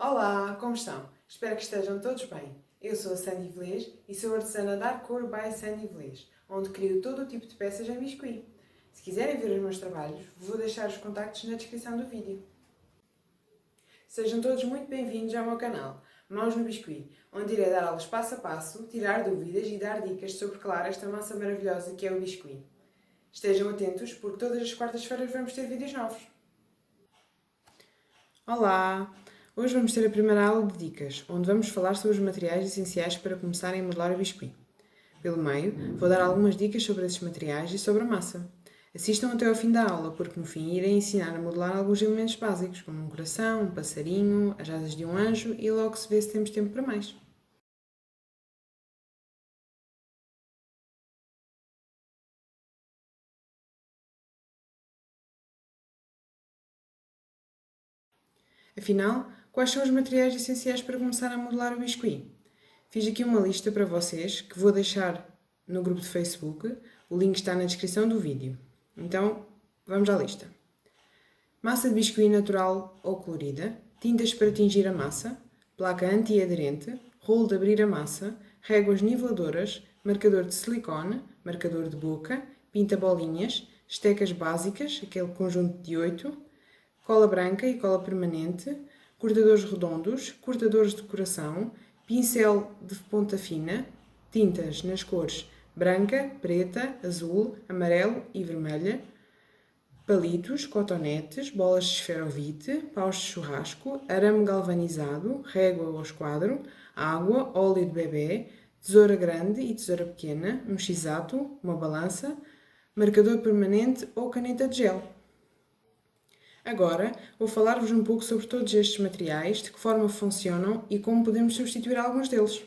Olá, como estão? Espero que estejam todos bem. Eu sou a Sandy Velez e sou artesã da Cor by Sandy Velez, onde crio todo o tipo de peças em biscuit. Se quiserem ver os meus trabalhos, vou deixar os contactos na descrição do vídeo. Sejam todos muito bem-vindos ao meu canal, Mãos no Biscuit, onde irei dar aulas passo a passo, tirar dúvidas e dar dicas sobre, claro, esta massa maravilhosa que é o biscuit. Estejam atentos porque todas as quartas-feiras vamos ter vídeos novos. Olá! Hoje vamos ter a primeira aula de dicas, onde vamos falar sobre os materiais essenciais para começarem a modelar o biscuit. Pelo meio, vou dar algumas dicas sobre esses materiais e sobre a massa. Assistam até ao fim da aula, porque no fim irei ensinar a modelar alguns elementos básicos, como um coração, um passarinho, as asas de um anjo e logo se vê se temos tempo para mais. Afinal, quais são os materiais essenciais para começar a modelar o biscuit? Fiz aqui uma lista para vocês que vou deixar no grupo de Facebook. O link está na descrição do vídeo. Então, vamos à lista. Massa de biscuit natural ou colorida, tintas para tingir a massa, placa antiaderente, rolo de abrir a massa, réguas niveladoras, marcador de silicone, marcador de boca, pinta-bolinhas, estecas básicas, aquele conjunto de 8, cola branca e cola permanente, cortadores redondos, cortadores de coração, pincel de ponta fina, tintas nas cores branca, preta, azul, amarelo e vermelha, palitos, cotonetes, bolas de esferovite, paus de churrasco, arame galvanizado, régua ou esquadro, água, óleo de bebê, tesoura grande e tesoura pequena, um x-ato, uma balança, marcador permanente ou caneta de gel. Agora vou falar-vos um pouco sobre todos estes materiais, de que forma funcionam e como podemos substituir alguns deles.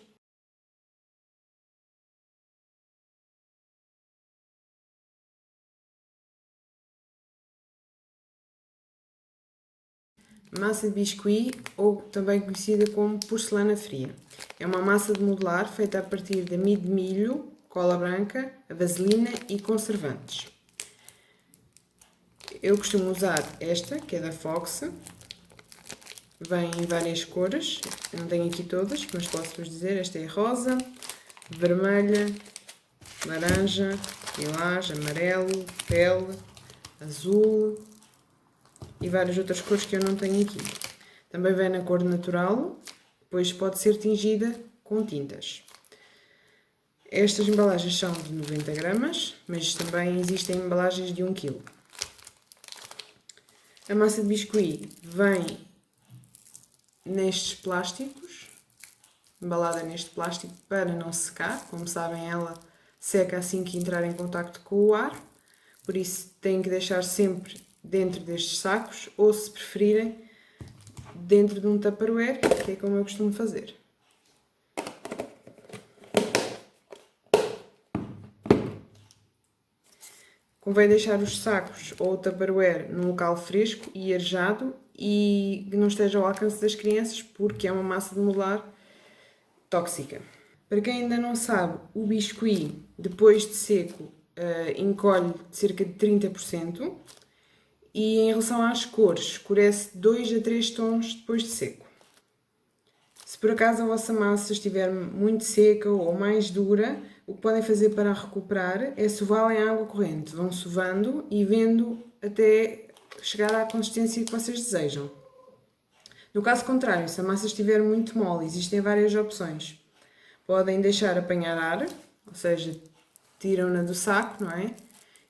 Massa de biscuit, ou também conhecida como porcelana fria. É uma massa de modelar feita a partir de amido de milho, cola branca, vaselina e conservantes. Eu costumo usar esta, que é da Fox. Vem em várias cores, eu não tenho aqui todas, mas posso-vos dizer, esta é rosa, vermelha, laranja, lilás, amarelo, pele, azul e várias outras cores que eu não tenho aqui. Também vem na cor natural, depois pode ser tingida com tintas. Estas embalagens são de 90 gramas, mas também existem embalagens de 1 kg. A massa de biscuit vem nestes plásticos, embalada neste plástico para não secar. Como sabem, ela seca assim que entrar em contacto com o ar, por isso têm que deixar sempre dentro destes sacos, ou se preferirem, dentro de um tupperware, que é como eu costumo fazer. Convém deixar os sacos ou o tupperware num local fresco e arejado e que não esteja ao alcance das crianças, porque é uma massa de modelar tóxica. Para quem ainda não sabe, o biscuit, depois de seco, encolhe de cerca de 30%. E em relação às cores, escurece 2 a 3 tons depois de seco. Se por acaso a vossa massa estiver muito seca ou mais dura, o que podem fazer para a recuperar é sová-la em água corrente. Vão sovando e vendo até chegar à consistência que vocês desejam. No caso contrário, se a massa estiver muito mole, existem várias opções. Podem deixar apanhar ar, ou seja, tiram-na do saco, não é?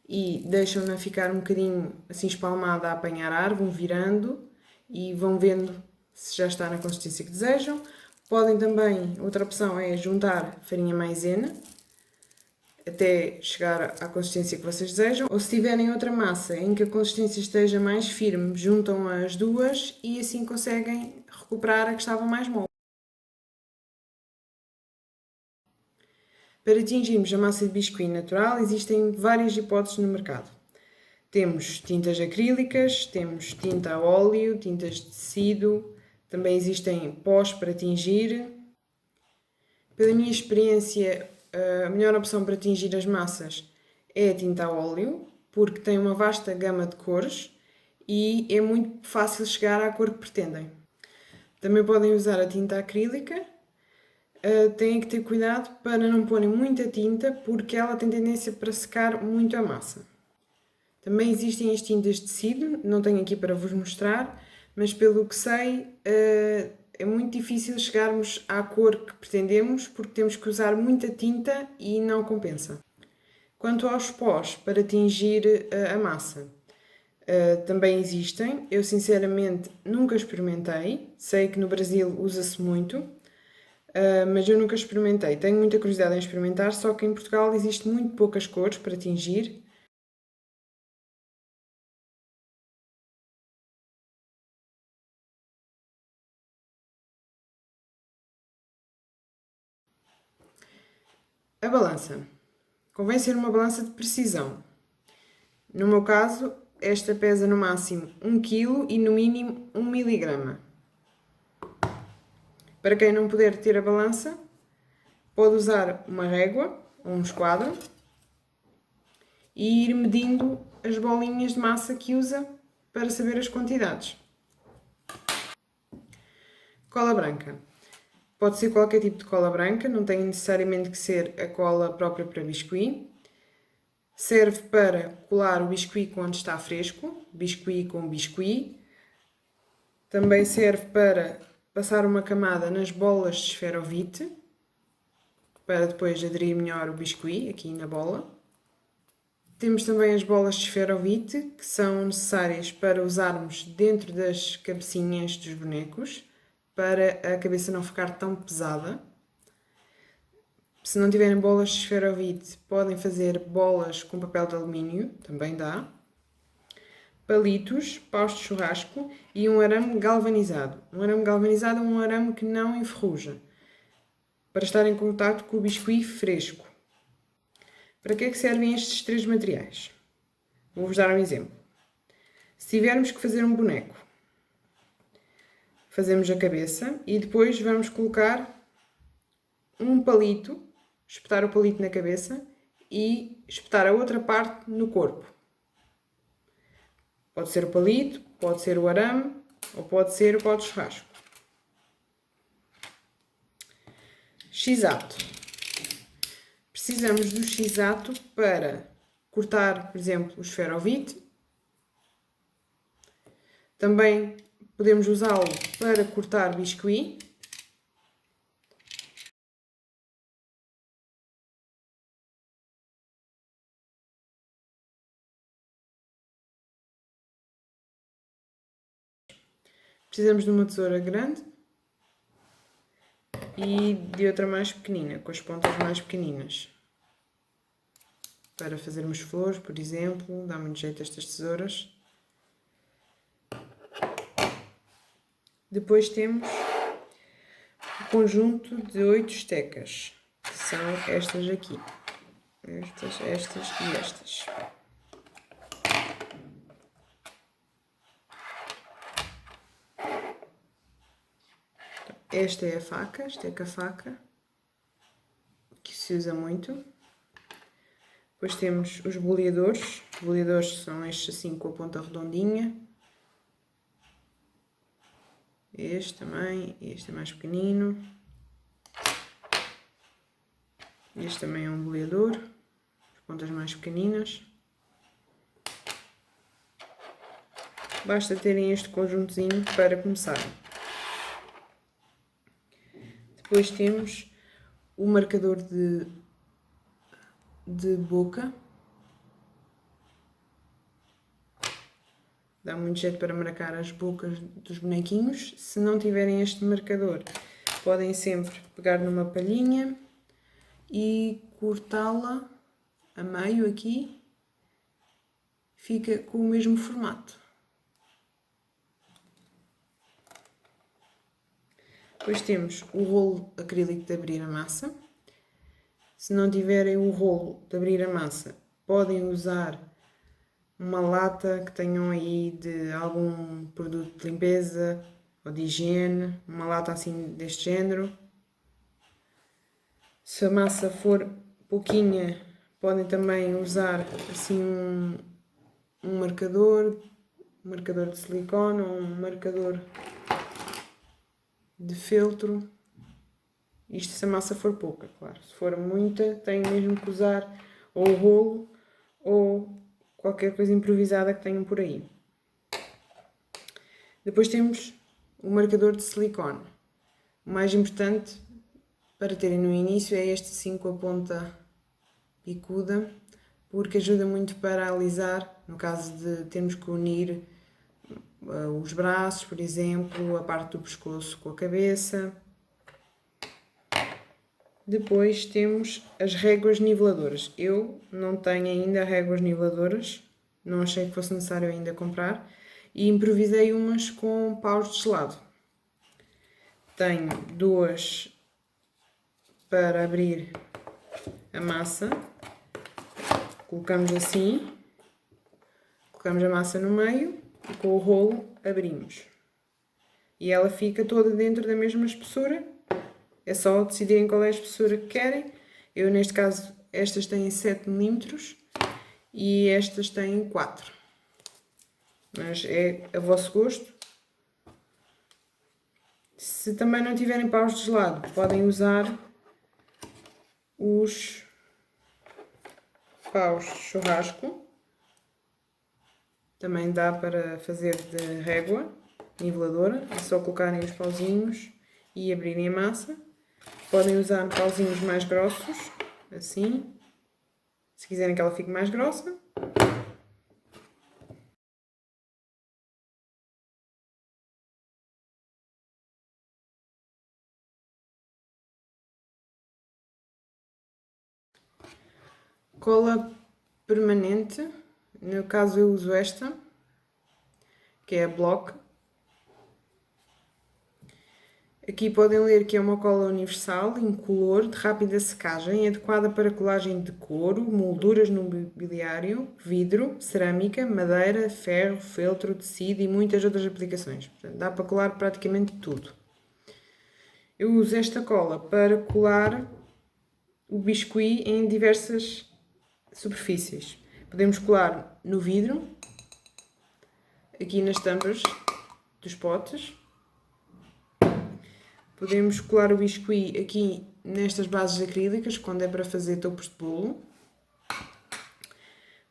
E deixam-na ficar um bocadinho assim espalmada a apanhar ar, vão virando e vão vendo se já está na consistência que desejam. Podem também, outra opção é juntar farinha maisena até chegar à consistência que vocês desejam. Ou se tiverem outra massa em que a consistência esteja mais firme, juntam as duas e assim conseguem recuperar a que estava mais mole. Para atingirmos a massa de biscuit natural, existem várias hipóteses no mercado. Temos tintas acrílicas, temos tinta a óleo, tintas de tecido, também existem pós para tingir. Pela minha experiência, a melhor opção para tingir as massas é a tinta a óleo, porque tem uma vasta gama de cores e é muito fácil chegar à cor que pretendem. Também podem usar a tinta acrílica. Têm que ter cuidado para não porem muita tinta, porque ela tem tendência para secar muito a massa. Também existem as tintas de tecido, não tenho aqui para vos mostrar, mas pelo que sei, é muito difícil chegarmos à cor que pretendemos, porque temos que usar muita tinta e não compensa. Quanto aos pós para tingir a massa, também existem. Eu sinceramente nunca experimentei, sei que no Brasil usa-se muito, mas eu nunca experimentei. Tenho muita curiosidade em experimentar, só que em Portugal existe muito poucas cores para tingir. A balança. Convém ser uma balança de precisão. No meu caso, esta pesa no máximo 1 kg e no mínimo 1 mg. Para quem não puder ter a balança, pode usar uma régua ou um esquadro e ir medindo as bolinhas de massa que usa para saber as quantidades. Cola branca. Pode ser qualquer tipo de cola branca, não tem necessariamente que ser a cola própria para biscuit. Serve para colar o biscuit quando está fresco, biscuit com biscuit. Também serve para passar uma camada nas bolas de esferovite, para depois aderir melhor o biscuit aqui na bola. Temos também as bolas de esferovite, que são necessárias para usarmos dentro das cabecinhas dos bonecos, para a cabeça não ficar tão pesada. Se não tiverem bolas de esferovite, podem fazer bolas com papel de alumínio, também dá. Palitos, paus de churrasco e um arame galvanizado. Um arame galvanizado é um arame que não enferruja, para estar em contato com o biscuit fresco. Para que é que servem estes 3 materiais? Vou-vos dar um exemplo. Se tivermos que fazer um boneco, fazemos a cabeça e depois vamos colocar um palito, espetar o palito na cabeça e espetar a outra parte no corpo. Pode ser o palito, pode ser o arame ou pode ser o pau de churrasco. X-ato. Precisamos do X-ato para cortar, por exemplo, o esferovite. Também podemos usá-lo para cortar biscuit. Precisamos de uma tesoura grande e de outra mais pequenina, com as pontas mais pequeninas. Para fazermos flores, por exemplo, dá muito jeito estas tesouras. Depois temos o conjunto de 8 estecas, que são estas aqui. Estas e estas. Esta é a faca, esteca-faca, que se usa muito. Depois temos os boleadores. Os boleadores são estes assim com a ponta redondinha. Este também, este é mais pequenino. Este também é um boleador, as pontas mais pequeninas. Basta terem este conjuntozinho para começar. Depois temos o marcador de boca. Dá muito jeito para marcar as bocas dos bonequinhos. Se não tiverem este marcador, podem sempre pegar numa palhinha e cortá-la a meio aqui. Fica com o mesmo formato. Depois temos o rolo acrílico de abrir a massa. Se não tiverem o rolo de abrir a massa, podem usar uma lata que tenham aí de algum produto de limpeza ou de higiene, uma lata assim deste género. Se a massa for pouquinha, podem também usar assim um marcador de silicone ou um marcador de feltro. Isto se a massa for pouca, claro. Se for muita, tenho mesmo que usar ou o rolo ou qualquer coisa improvisada que tenham por aí. Depois temos o marcador de silicone. O mais importante para terem no início é este assim com a ponta picuda, porque ajuda muito para alisar, no caso de termos que unir os braços, por exemplo, a parte do pescoço com a cabeça. Depois temos as réguas niveladoras. Eu não tenho ainda réguas niveladoras, não achei que fosse necessário ainda comprar, e improvisei umas com paus de gelado. Tenho duas para abrir a massa. Colocamos assim, colocamos a massa no meio e com o rolo abrimos. E ela fica toda dentro da mesma espessura. É só decidirem qual é a espessura que querem. Eu, neste caso, estas têm 7 mm e estas têm 4. Mas é a vosso gosto. Se também não tiverem paus de gelado, podem usar os paus de churrasco. Também dá para fazer de régua niveladora. É só colocarem os pauzinhos e abrirem a massa. Podem usar pauzinhos mais grossos, assim, se quiserem que ela fique mais grossa. Cola permanente, no caso eu uso esta, que é a Block. Aqui podem ler que é uma cola universal, incolor, de rápida secagem, adequada para colagem de couro, molduras no mobiliário, vidro, cerâmica, madeira, ferro, feltro, tecido e muitas outras aplicações. Portanto, dá para colar praticamente tudo. Eu uso esta cola para colar o biscuit em diversas superfícies. Podemos colar no vidro, aqui nas tampas dos potes. Podemos colar o biscuit aqui nestas bases acrílicas, quando é para fazer topos de bolo.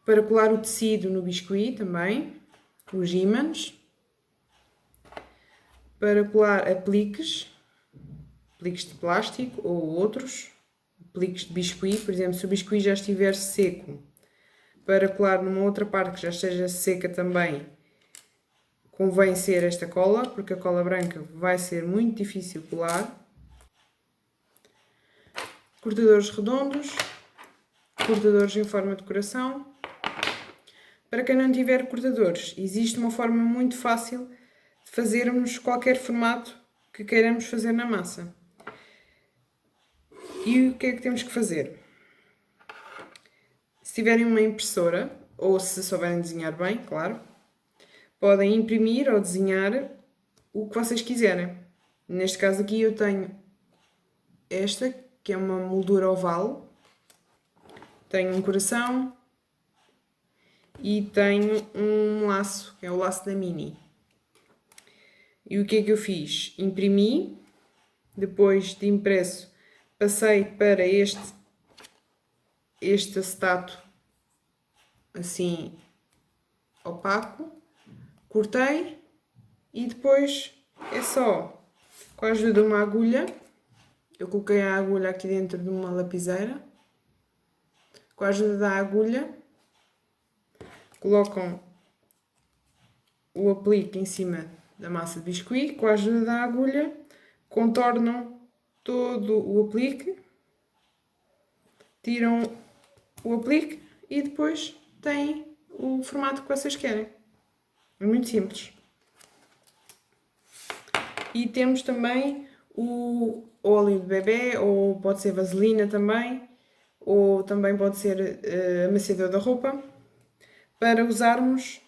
Para colar o tecido no biscuit também, os ímãs. Para colar apliques de plástico ou outros, apliques de biscuit, por exemplo, se o biscuit já estiver seco, para colar numa outra parte que já esteja seca também, convém ser esta cola, porque a cola branca vai ser muito difícil colar. Cortadores redondos, cortadores em forma de coração. Para quem não tiver cortadores, existe uma forma muito fácil de fazermos qualquer formato que queiramos fazer na massa. E o que é que temos que fazer? Se tiverem uma impressora, ou se souberem desenhar bem, claro, podem imprimir ou desenhar o que vocês quiserem. Neste caso aqui eu tenho esta, que é uma moldura oval. Tenho um coração e tenho um laço, que é o laço da Mini. E o que é que eu fiz? Imprimi, depois de impresso passei para este acetato assim opaco, cortei e depois é só com a ajuda de uma agulha. Eu coloquei a agulha aqui dentro de uma lapiseira. Com a ajuda da agulha colocam o aplique em cima da massa de biscuit. Com a ajuda da agulha contornam todo o aplique, tiram o aplique e depois têm o formato que vocês querem. É muito simples. E temos também o óleo de bebê, ou pode ser vaselina também, ou também pode ser amaciador da roupa, para usarmos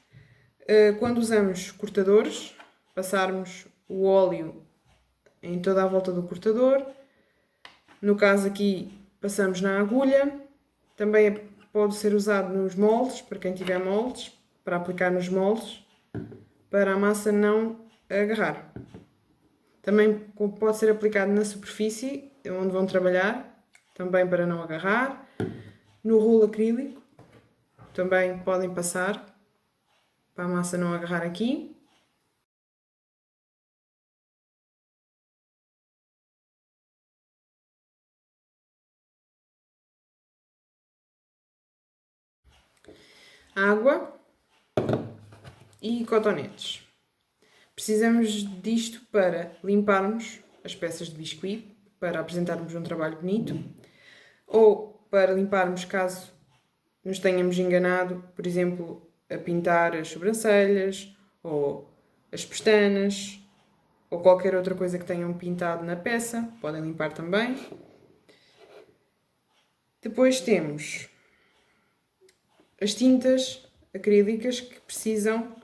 quando usamos cortadores, passarmos o óleo em toda a volta do cortador. No caso aqui passamos na agulha. Também pode ser usado nos moldes, para quem tiver moldes, para aplicar nos moldes, para a massa não agarrar. Também pode ser aplicado na superfície onde vão trabalhar, também para não agarrar. No rolo acrílico, também podem passar, para a massa não agarrar aqui. Água e cotonetes. Precisamos disto para limparmos as peças de biscuit, para apresentarmos um trabalho bonito, ou para limparmos caso nos tenhamos enganado, por exemplo, a pintar as sobrancelhas, ou as pestanas, ou qualquer outra coisa que tenham pintado na peça, podem limpar também. Depois temos as tintas acrílicas que precisam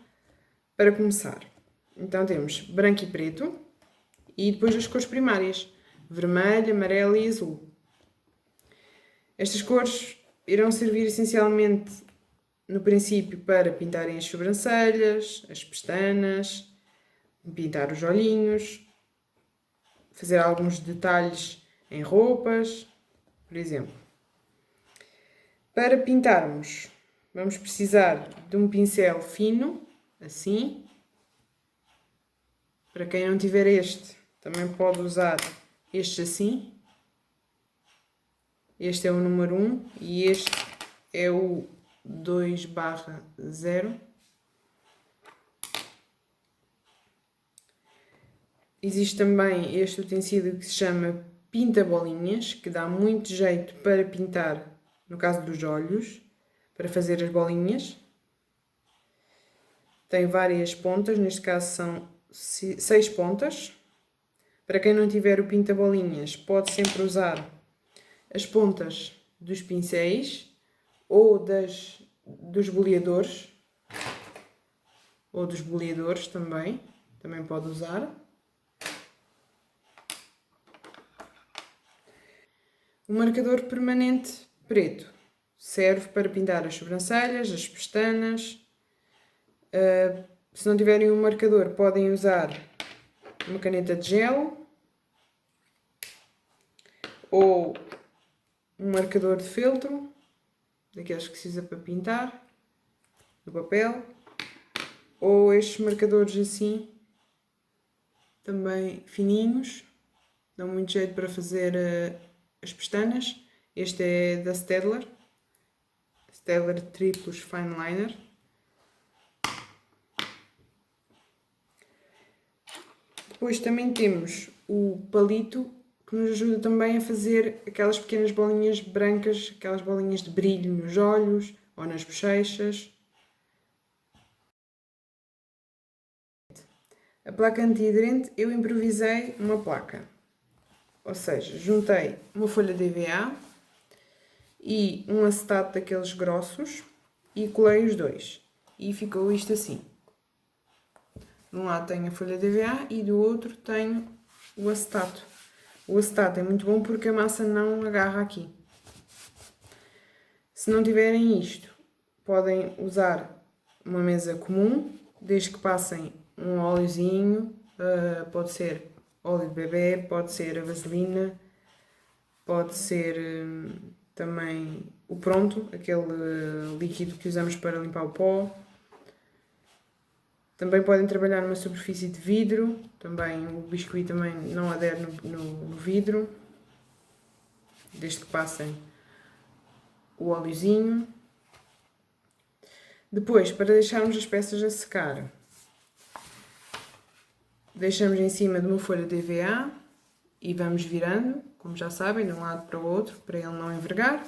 para começar. Então temos branco e preto e depois as cores primárias, vermelho, amarelo e azul. Estas cores irão servir essencialmente no princípio para pintarem as sobrancelhas, as pestanas, pintar os olhinhos, fazer alguns detalhes em roupas, por exemplo. Para pintarmos, vamos precisar de um pincel fino, assim. Para quem não tiver este, também pode usar este assim. Este é o número 1 e este é o 2/0. Existe também este utensílio que se chama pinta-bolinhas, que dá muito jeito para pintar, no caso dos olhos, para fazer as bolinhas. Tem várias pontas, neste caso são 6 pontas. Para quem não tiver o pinta-bolinhas, pode sempre usar as pontas dos pincéis ou dos boleadores, ou dos boleadores também pode usar. O marcador permanente preto serve para pintar as sobrancelhas, as pestanas. Se não tiverem um marcador, podem usar uma caneta de gel ou um marcador de feltro, daqueles que se usa para pintar, no papel, ou estes marcadores assim, também fininhos, dão muito jeito para fazer as pestanas. Este é da Staedtler Triplos Fine Liner. Depois também temos o palito, que nos ajuda também a fazer aquelas pequenas bolinhas brancas, aquelas bolinhas de brilho nos olhos ou nas bochechas. A placa antiaderente, eu improvisei uma placa. Ou seja, juntei uma folha de EVA e um acetato daqueles grossos e colei os dois. E ficou isto assim. De um lado tenho a folha de EVA e do outro tenho o acetato. O acetato é muito bom porque a massa não agarra aqui. Se não tiverem isto, podem usar uma mesa comum, desde que passem um óleozinho, pode ser óleo de bebê, pode ser a vaselina, pode ser também o pronto, aquele líquido que usamos para limpar o pó. Também podem trabalhar numa superfície de vidro, também o biscuit também não adere no vidro, desde que passem o óleozinho. Depois, para deixarmos as peças a secar, deixamos em cima de uma folha de EVA e vamos virando, como já sabem, de um lado para o outro, para ele não envergar.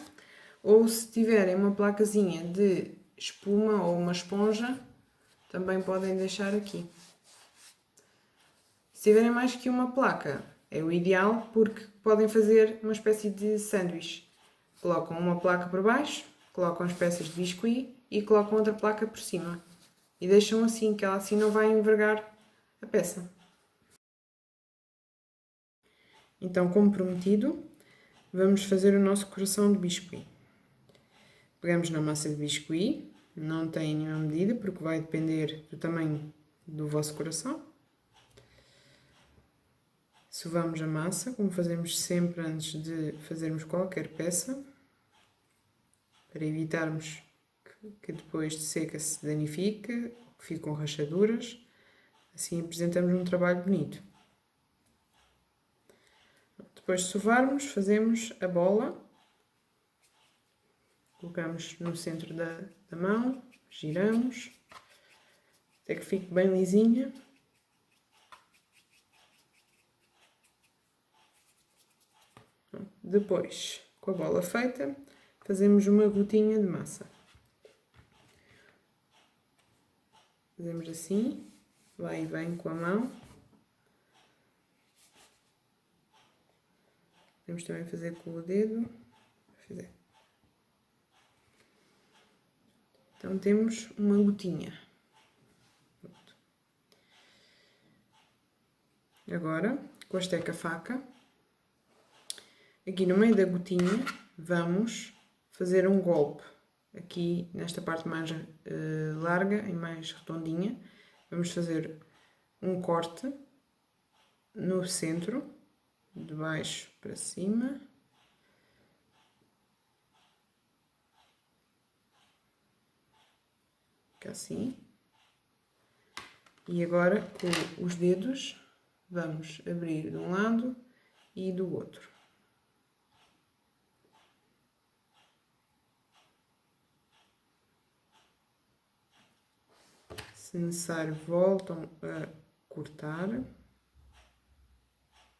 Ou se tiverem uma placazinha de espuma ou uma esponja, também podem deixar aqui. Se tiverem mais que uma placa, é o ideal porque podem fazer uma espécie de sanduíche. Colocam uma placa por baixo, colocam as peças de biscuit e colocam outra placa por cima. E deixam assim, que ela assim não vai envergar a peça. Então, como prometido, vamos fazer o nosso coração de biscuit. Pegamos na massa de biscuit, não tem nenhuma medida porque vai depender do tamanho do vosso coração. Sovamos a massa, como fazemos sempre antes de fazermos qualquer peça, para evitarmos que depois de seca se danifique, que fique com rachaduras. Assim apresentamos um trabalho bonito. Depois de sovarmos, fazemos a bola. Colocamos no centro da mão, giramos, até que fique bem lisinha. Depois, com a bola feita, fazemos uma gotinha de massa. Fazemos assim, vai e vem com a mão. Podemos também fazer com o dedo. Então temos uma gotinha. Pronto. Agora, com a esteca-faca, aqui no meio da gotinha, vamos fazer um golpe. Aqui nesta parte mais larga e mais redondinha, vamos fazer um corte no centro, de baixo para cima. Fica assim. E agora, com os dedos, vamos abrir de um lado e do outro. Se necessário, voltam a cortar.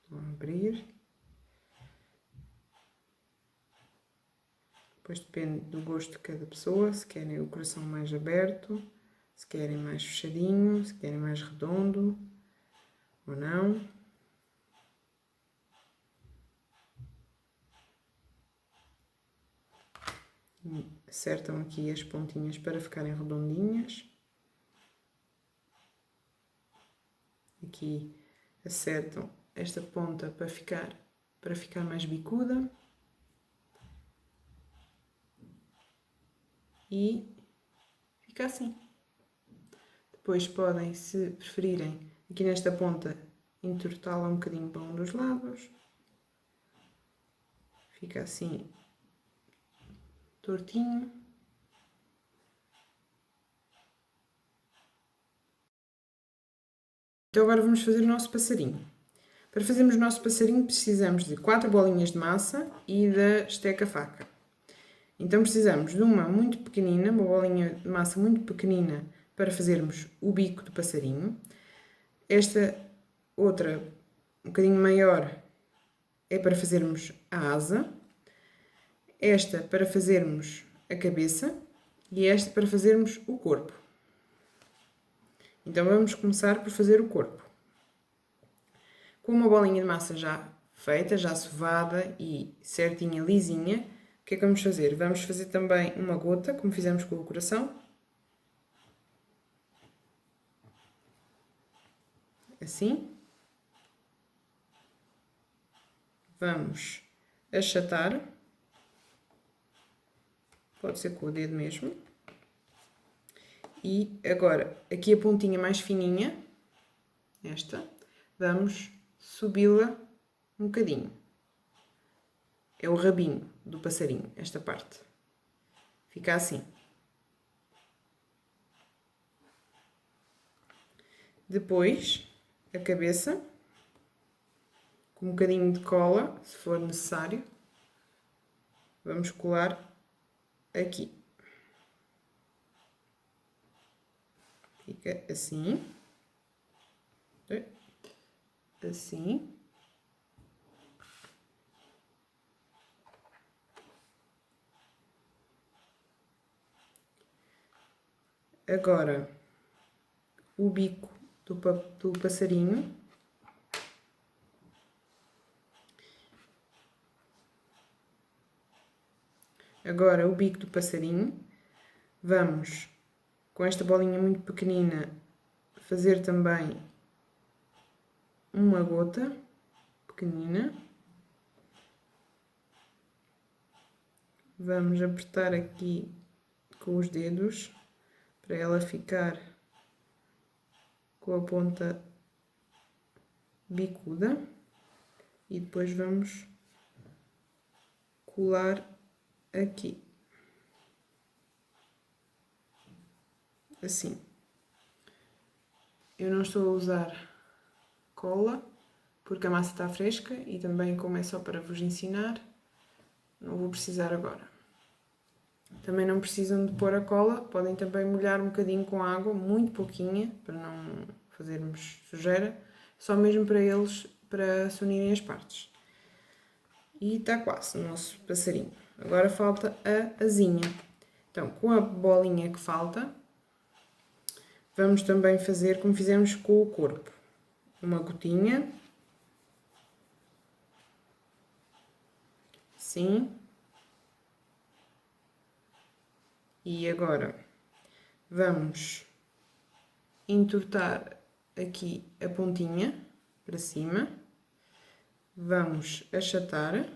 Vão abrir. Depois depende do gosto de cada pessoa, se querem o coração mais aberto, se querem mais fechadinho, se querem mais redondo ou não. E acertam aqui as pontinhas para ficarem redondinhas. Aqui acertam esta ponta para ficar mais bicuda. E fica assim. Depois podem, se preferirem, aqui nesta ponta, entortá-la um bocadinho para um dos lados. Fica assim, tortinho. Então agora vamos fazer o nosso passarinho. Para fazermos o nosso passarinho precisamos de 4 bolinhas de massa e da esteca-faca. Então precisamos de uma muito pequenina, uma bolinha de massa muito pequenina para fazermos o bico do passarinho. Esta outra, um bocadinho maior, é para fazermos a asa. Esta para fazermos a cabeça e esta para fazermos o corpo. Então vamos começar por fazer o corpo. Com uma bolinha de massa já feita, já sovada e certinha, lisinha, o que é que vamos fazer? Vamos fazer também uma gota, como fizemos com o coração. Assim. Vamos achatar. Pode ser com o dedo mesmo. E agora, aqui a pontinha mais fininha, esta, vamos subi-la um bocadinho. É o rabinho do passarinho, esta parte. Fica assim. Depois, a cabeça, com um bocadinho de cola, se for necessário, vamos colar aqui. Fica assim. Assim. Agora, o bico do passarinho. Agora, o bico do passarinho. Vamos, com esta bolinha muito pequenina, fazer também uma gota pequenina. Vamos apertar aqui com os dedos para ela ficar com a ponta bicuda. e depois vamos colar aqui. Assim. Eu não estou a usar cola, porque a massa está fresca e também, como é só para vos ensinar, não vou precisar agora. Também não precisam de pôr a cola, podem também molhar um bocadinho com água, muito pouquinha, para não fazermos sujeira, só mesmo para eles, para se unirem as partes. E está quase o nosso passarinho. Agora falta a asinha. Então, com a bolinha que falta, vamos também fazer como fizemos com o corpo. Uma gotinha. Assim. E agora vamos entortar aqui a pontinha para cima. Vamos achatar.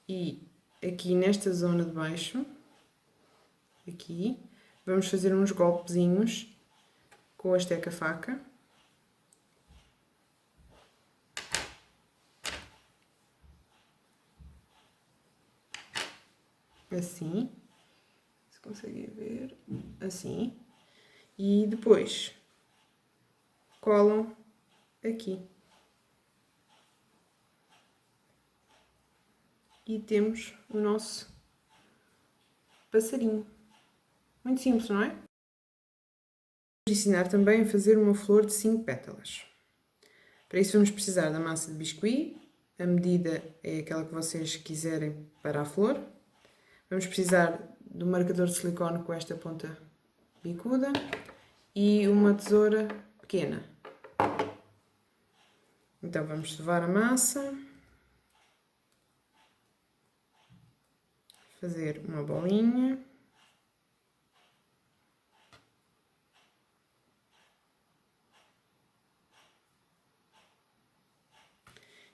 E aqui nesta zona de baixo, aqui, vamos fazer uns golpezinhos com a esteca-faca. Assim. Se conseguem ver. Assim. E depois colam aqui. E temos o nosso passarinho. Muito simples, não é? Vou ensinar também a fazer uma flor de 5 pétalas. Para isso vamos precisar da massa de biscuit. A medida é aquela que vocês quiserem para a flor. Vamos precisar do marcador de silicone com esta ponta bicuda e uma tesoura pequena. Então vamos sovar a massa, fazer uma bolinha.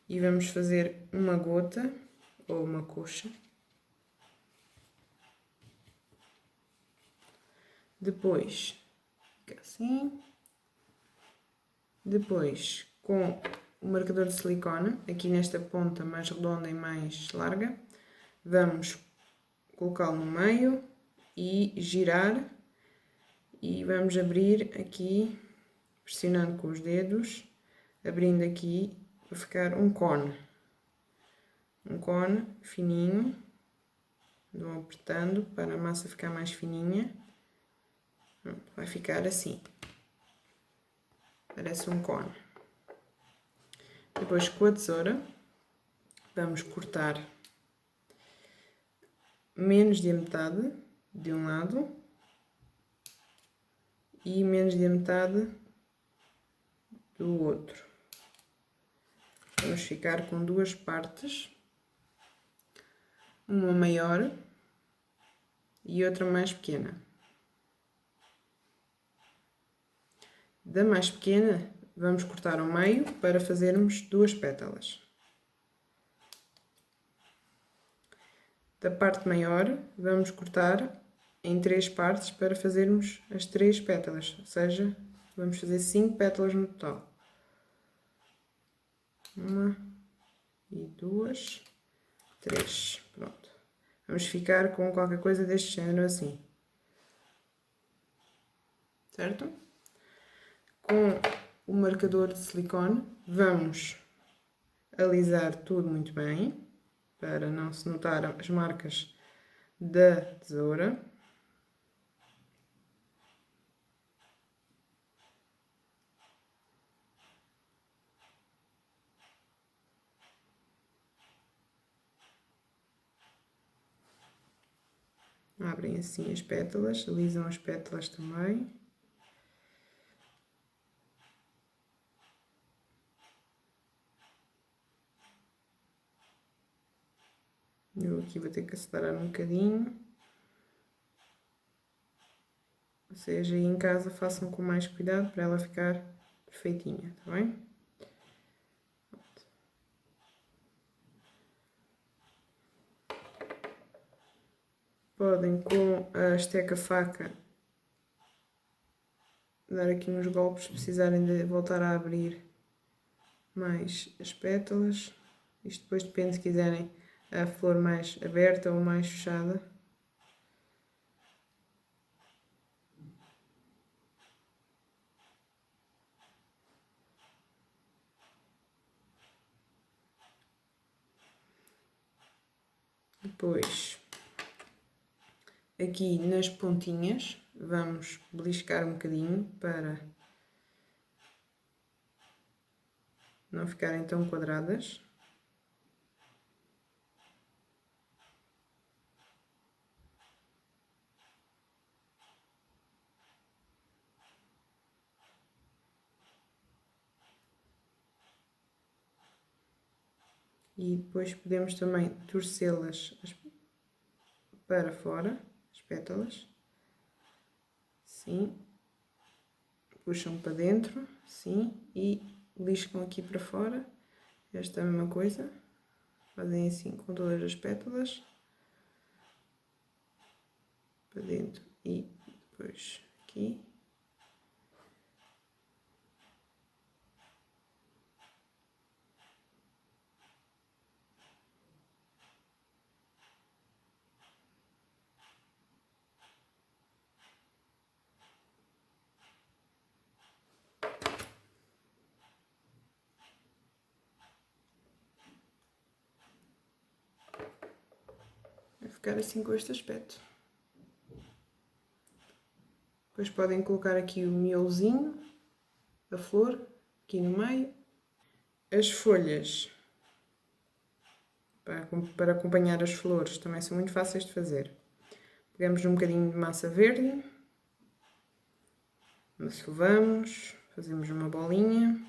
E vamos fazer uma gota ou uma coxa. Depois, fica assim. Depois, com o marcador de silicone, aqui nesta ponta mais redonda e mais larga, vamos colocá-lo no meio e girar. E vamos abrir aqui, pressionando com os dedos, abrindo aqui para ficar um cone. Um cone fininho. Vão apertando para a massa ficar mais fininha. Vai ficar assim. Parece um cone. Depois, com a tesoura, vamos cortar menos de a metade de um lado e menos de a metade do outro. Vamos ficar com duas partes, uma maior e outra mais pequena. Da mais pequena, vamos cortar ao meio para fazermos duas pétalas. Da parte maior, vamos cortar em 3 partes para fazermos as 3 pétalas, ou seja, vamos fazer 5 pétalas no total. 1 e 2, 3, pronto. Vamos ficar com qualquer coisa deste género assim. Certo? Com o marcador de silicone, vamos alisar tudo muito bem, para não se notar as marcas da tesoura. Abrem assim as pétalas, alisam as pétalas também. Eu aqui vou ter que acelerar um bocadinho. Vocês aí em casa façam com mais cuidado para ela ficar perfeitinha, tá bem? Podem com a esteca-faca dar aqui uns golpes se precisarem de voltar a abrir mais as pétalas. Isto depois depende se quiserem a flor mais aberta ou mais fechada. Depois, aqui nas pontinhas, vamos beliscar um bocadinho para não ficarem tão quadradas. E depois podemos também torcê-las para fora, as pétalas. Assim. Puxam para dentro, assim, e liscam aqui para fora. Esta é a mesma coisa. Fazem assim com todas as pétalas. Para dentro e depois aqui. Vai ficar assim com este aspecto. Depois podem colocar aqui o miolozinho, a flor, aqui no meio. As folhas, para acompanhar as flores, também são muito fáceis de fazer. Pegamos um bocadinho de massa verde, amassovamos, fazemos uma bolinha.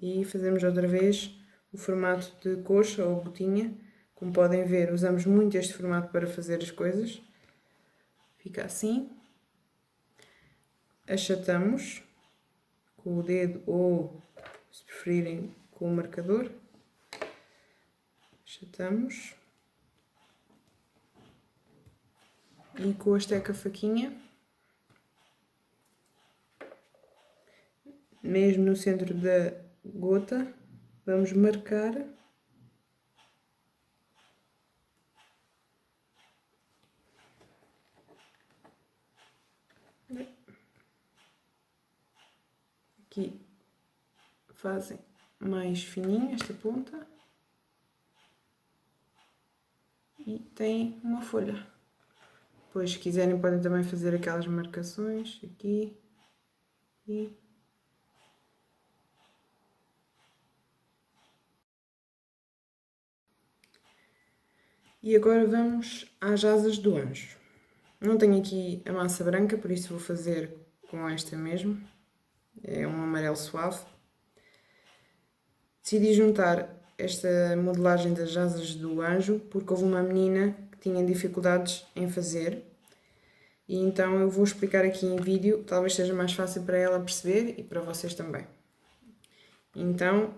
E fazemos outra vez o formato de coxa ou botinha. Como podem ver, usamos muito este formato para fazer as coisas. Fica assim. Achatamos com o dedo ou, se preferirem, com o marcador. Achatamos. E com a esteca-faquinha, mesmo no centro da gota, vamos marcar aqui, fazem mais fininha esta ponta e tem uma folha. Depois, se quiserem, podem também fazer aquelas marcações aqui e agora vamos às asas do anjo. Não tenho aqui a massa branca, por isso vou fazer com esta mesmo. É um amarelo suave. Decidi juntar esta modelagem das asas do anjo porque houve uma menina que tinha dificuldades em fazer. E então eu vou explicar aqui em vídeo, talvez seja mais fácil para ela perceber e para vocês também. Então,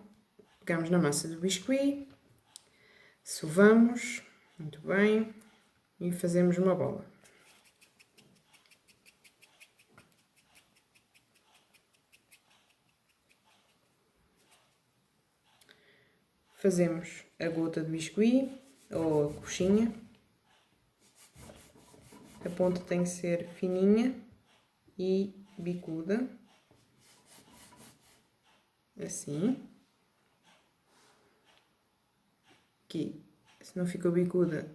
pegamos na massa do biscuit, sovamos, muito bem, e fazemos uma bola. Fazemos a gota de biscuit, ou a coxinha. A ponta tem que ser fininha e bicuda. Assim. Aqui, se não ficou bicuda,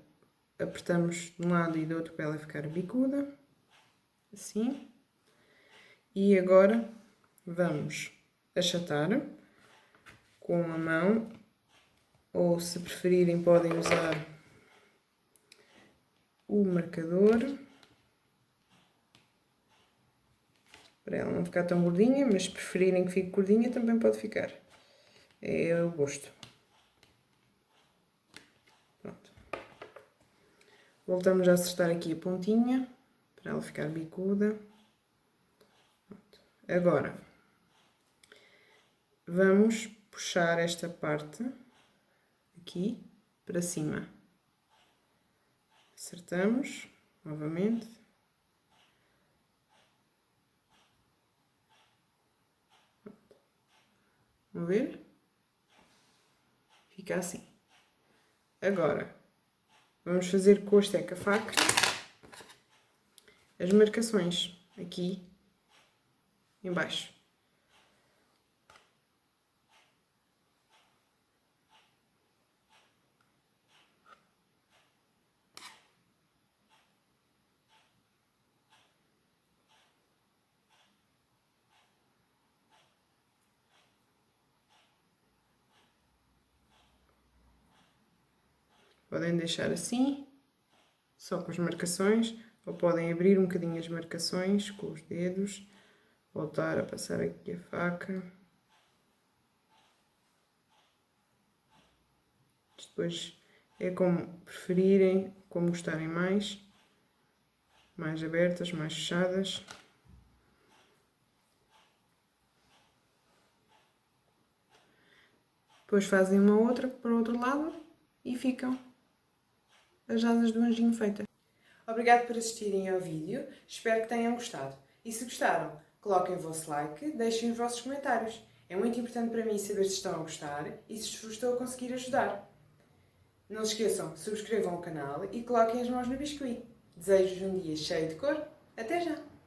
apertamos de um lado e do outro para ela ficar bicuda. Assim. E agora vamos achatar com a mão, ou se preferirem podem usar o marcador para ela não ficar tão gordinha, mas se preferirem que fique gordinha também pode ficar. É o gosto. Pronto. Voltamos a acertar aqui a pontinha para ela ficar bicuda. Pronto. Agora vamos puxar esta parte aqui para cima. Acertamos novamente. Vão ver? Fica assim. Agora, vamos fazer com a esteca-faca as marcações aqui em baixo. Podem deixar assim, só com as marcações, ou podem abrir um bocadinho as marcações com os dedos, voltar a passar aqui a faca. Depois é como preferirem, como gostarem mais abertas, mais fechadas. Depois fazem uma outra para o outro lado e ficam as asas do anjinho feitas. Obrigado por assistirem ao vídeo, espero que tenham gostado. E se gostaram, coloquem o vosso like, deixem os vossos comentários. É muito importante para mim saber se estão a gostar e se vos estou a conseguir ajudar. Não se esqueçam, subscrevam o canal e coloquem as mãos no biscuit. Desejo-vos um dia cheio de cor. Até já!